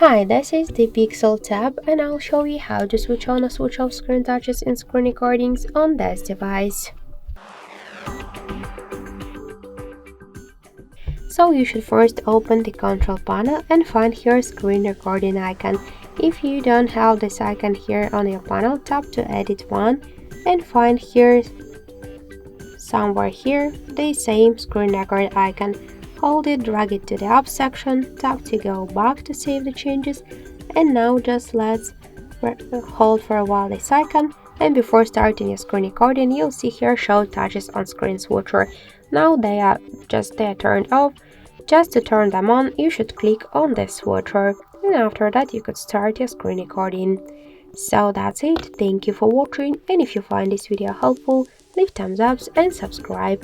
Hi, this is the Pixel tab and I'll show you how to switch on or switch off screen touches and screen recordings on this device. So you should first open the control panel and find here screen recording icon. If you don't have this icon here on your panel, tap to edit one and find here somewhere here the same screen record icon. Hold it, drag it to the up section, tap to go back to save the changes, and now just let's hold for a while this icon, and before starting a screen recording you'll see here show touches on screen switcher. Now they are turned off. Just to turn them on you should click on this switcher, and after that you could start your screen recording. So that's it, thank you for watching, and if you find this video helpful, leave thumbs up and subscribe.